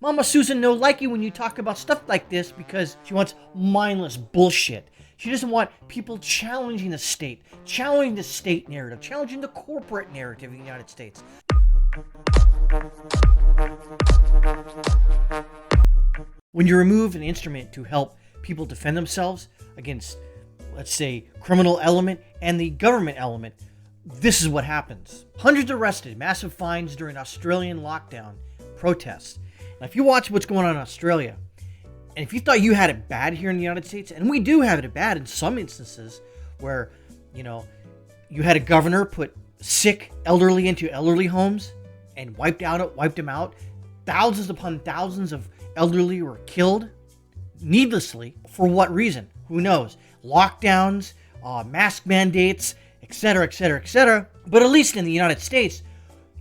Mama Susan no like you when you talk about stuff like this because she wants mindless bullshit. She doesn't want people challenging the state narrative, challenging the corporate narrative of the United States. When you remove an instrument to help people defend themselves against, let's say, criminal element and the government element, this is what happens. Hundreds arrested, massive fines during Australian lockdown protests. Now, if you watch what's going on in Australia, and if you thought you had it bad here in the United States, and we do have it bad in some instances where, you had a governor put sick elderly into elderly homes and wiped them out. Thousands upon thousands of elderly were killed needlessly. For what reason? Who knows? Lockdowns, mask mandates, etc., etc., etc. But at least in the United States,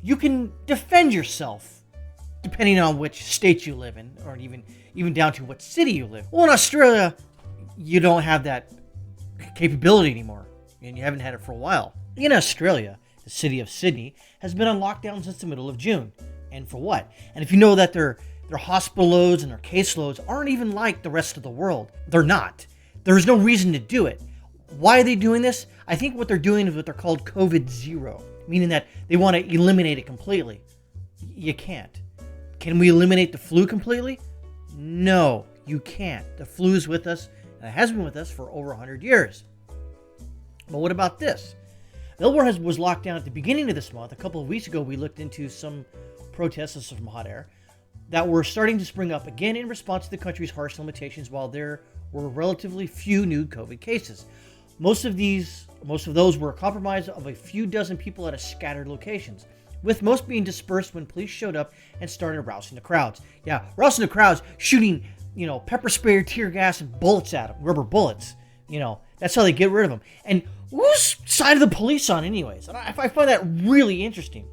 you can defend yourself depending on which state you live in, or even down to what city you live. Well, in Australia, you don't have that capability anymore, and you haven't had it for a while. In Australia, the city of Sydney has been on lockdown since the middle of June. And for what? And if you know that their hospital loads and their caseloads aren't even like the rest of the world, they're not. There's no reason to do it. Why are they doing this? I think what they're doing is what they're called COVID zero, meaning that they want to eliminate it completely. You can't. Can we eliminate the flu completely? No, you can't. The flu is with us, and it has been with us for over 100 years. But what about this? Melbourne was locked down at the beginning of this month. A couple of weeks ago, we looked into some protests from hot air that were starting to spring up again in response to the country's harsh limitations while there were relatively few new COVID cases. Most of those were compromised of a few dozen people at scattered locations, with most being dispersed when police showed up and started rousing the crowds. Yeah, rousing the crowds, shooting, pepper spray, tear gas, and bullets at them, rubber bullets. That's how they get rid of them. And whose side of the police on anyways? I find that really interesting.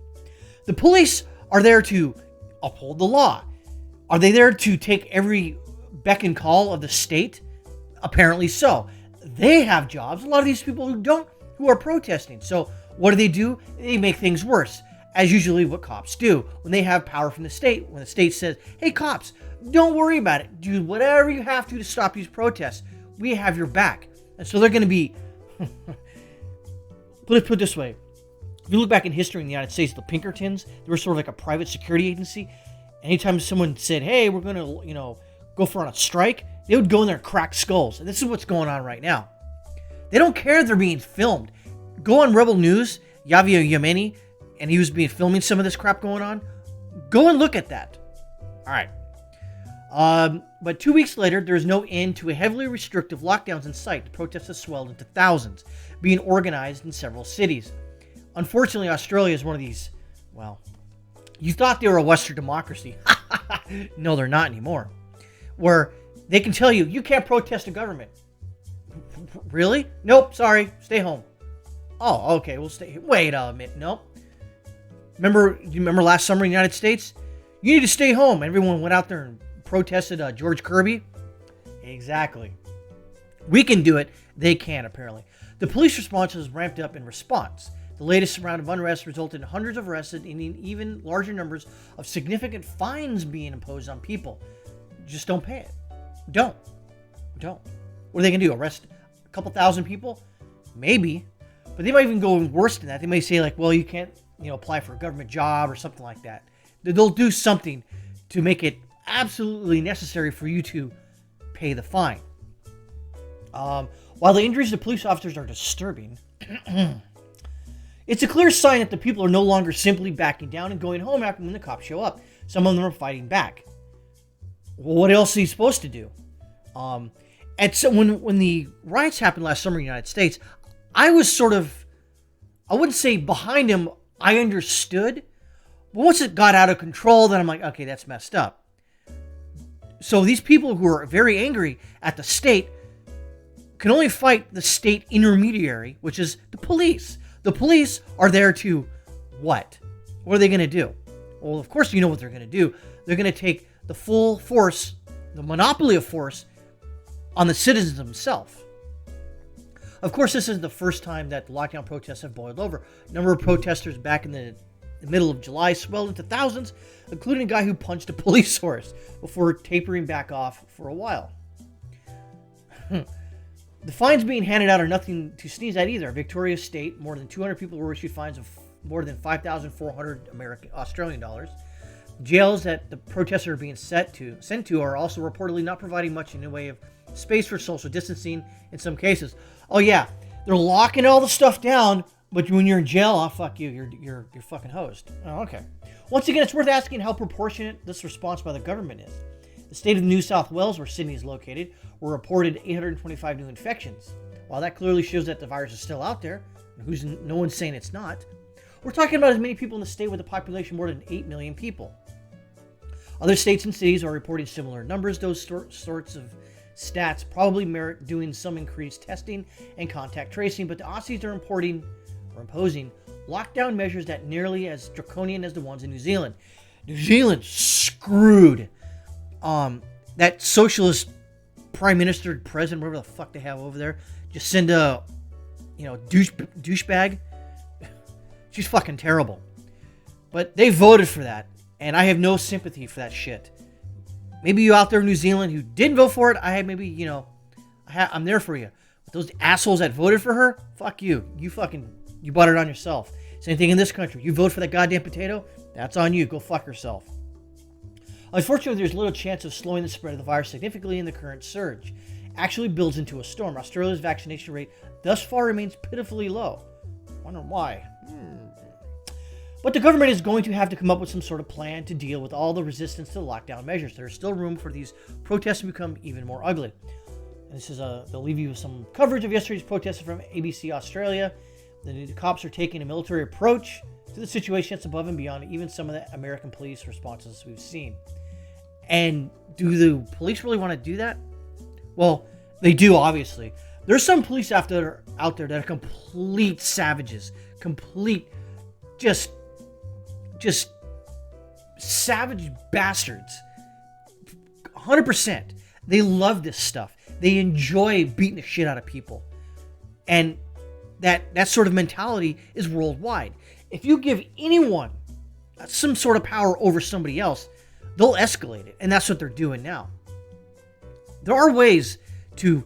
The police are there to uphold the law. Are they there to take every beck and call of the state? Apparently so. They have jobs. A lot of these people who are protesting. So what do? They make things worse, as usually what cops do when they have power from the state. When the state says, hey, cops, don't worry about it. Do whatever you have to stop these protests. We have your back. And so they're going to be... Put it this way. If you look back in history in the United States, the Pinkertons, they were sort of like a private security agency. Anytime someone said, hey, we're going to, go for a strike, they would go in there and crack skulls. And this is what's going on right now. They don't care if they're being filmed. Go on Rebel News, Yavia Yemeni, and he was filming some of this crap going on. Go and look at that. All right. But 2 weeks later, there is no end to a heavily restrictive lockdowns in sight. The protests have swelled into thousands, being organized in several cities. Unfortunately, Australia is one of these, you thought they were a Western democracy. No, they're not anymore. Where they can tell you can't protest the government. Really? Nope, sorry, stay home. Oh, okay, we'll stay. Wait a minute, nope. Remember last summer in the United States? You need to stay home. Everyone went out there and protested George Kirby. Exactly. We can do it. They can't, apparently. The police response has ramped up in response. The latest round of unrest resulted in hundreds of arrests and even larger numbers of significant fines being imposed on people. Just don't pay it. Don't. What are they going to do? Arrest a couple thousand people? Maybe. But they might even go worse than that. They may say, you can't, apply for a government job or something like that. They'll do something to make it absolutely necessary for you to pay the fine. While the injuries to police officers are disturbing, it's a clear sign that the people are no longer simply backing down and going home after when the cops show up. Some of them are fighting back. Well, what else are you supposed to do? And so when the riots happened last summer in the United States, I was sort of, I wouldn't say behind him, I understood. But once it got out of control, then I'm like, okay, that's messed up. So these people who are very angry at the state can only fight the state intermediary, which is the police. The police are there to what? What are they going to do? Well, of course you know what they're going to do. They're going to take the full force, the monopoly of force, on the citizens themselves. Of course, this isn't the first time that the lockdown protests have boiled over. A number of protesters back in the the middle of July swelled into thousands, including a guy who punched a police horse before tapering back off for a while. The fines being handed out are nothing to sneeze at either. Victoria State, more than 200 people were issued fines of more than 5,400 Australian dollars. Jails that the protests are being sent to are also reportedly not providing much in the way of space for social distancing in some cases. Oh yeah, they're locking all the stuff down, but when you're in jail, oh fuck you, you're fucking hosed. Oh, okay. Once again, it's worth asking how proportionate this response by the government is. The state of New South Wales, where Sydney is located, were reported 825 new infections. While that clearly shows that the virus is still out there, no one's saying it's not, we're talking about as many people in the state with a population more than 8 million people. Other states and cities are reporting similar numbers. Those sorts of stats probably merit doing some increased testing and contact tracing, but the Aussies are imposing lockdown measures that nearly as draconian as the ones in New Zealand. New Zealand screwed. That socialist prime minister, president, whatever the fuck they have over there, just send a, douchebag. She's fucking terrible. But they voted for that, and I have no sympathy for that shit. Maybe you out there in New Zealand who didn't vote for it, I'm there for you. But those assholes that voted for her, fuck you. You bought it on yourself. Same thing in this country. You vote for that goddamn potato, that's on you. Go fuck yourself. Unfortunately, there's little chance of slowing the spread of the virus significantly in the current surge. Actually builds into a storm. Australia's vaccination rate thus far remains pitifully low. Wonder why. But the government is going to have to come up with some sort of plan to deal with all the resistance to the lockdown measures. There's still room for these protests to become even more ugly. And this is they'll leave you with some coverage of yesterday's protests from ABC Australia. The cops are taking a military approach to the situation that's above and beyond even some of the American police responses we've seen. And do the police really want to do that? Well, they do, obviously. There's some police out there that are complete savages. Complete, just savage bastards. 100%. They love this stuff. They enjoy beating the shit out of people. And that sort of mentality is worldwide. If you give anyone some sort of power over somebody else, they'll escalate it. And that's what they're doing now. There are ways to,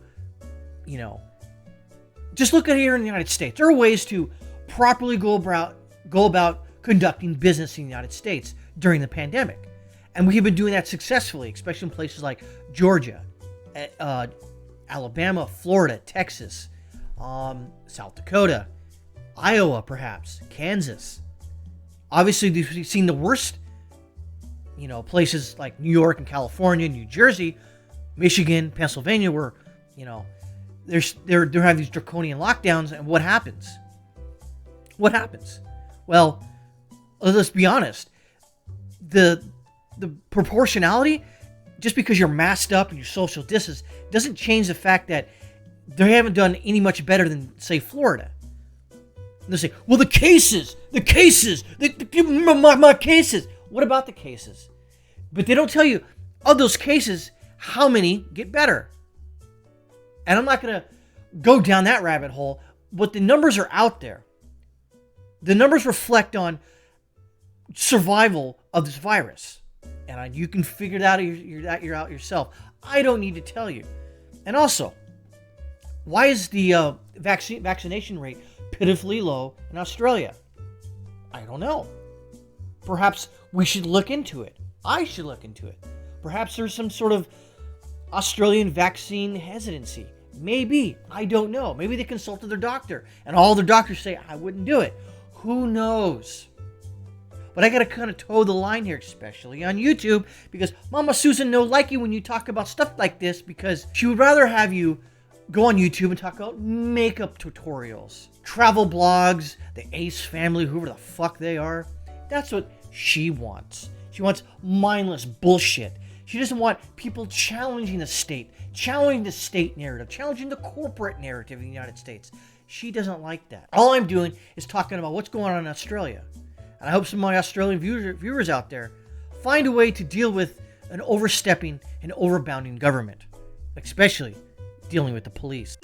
just look at here in the United States. There are ways to properly go about conducting business in the United States during the pandemic. And we have been doing that successfully, especially in places like Georgia, Alabama, Florida, Texas, South Dakota, Iowa, perhaps, Kansas. Obviously, we've seen the worst, places like New York and California, New Jersey, Michigan, Pennsylvania, where, they're having these draconian lockdowns. And what happens? What happens? Well, let's be honest. The proportionality, just because you're masked up and you're social distance, doesn't change the fact that they haven't done any much better than, say, Florida. And they say, well, my cases. What about the cases? But they don't tell you, of those cases, how many get better. And I'm not going to go down that rabbit hole, but the numbers are out there. The numbers reflect on survival of this virus. And you can figure it out out yourself. I don't need to tell you. And also, why is the vaccination rate pitifully low in Australia? I don't know. Perhaps we should look into it. I should look into it. Perhaps there's some sort of Australian vaccine hesitancy. Maybe. I don't know. Maybe they consulted their doctor and all their doctors say, I wouldn't do it. Who knows? But I got to kind of toe the line here, especially on YouTube, because Mama Susan no like you when you talk about stuff like this, because she would rather have you go on YouTube and talk about makeup tutorials, travel blogs, the Ace family, whoever the fuck they are. That's what she wants. She wants mindless bullshit. She doesn't want people challenging the state narrative, challenging the corporate narrative in the United States. She doesn't like that. All I'm doing is talking about what's going on in Australia. And I hope some of my Australian viewers out there find a way to deal with an overstepping and overbounding government, especially dealing with the police.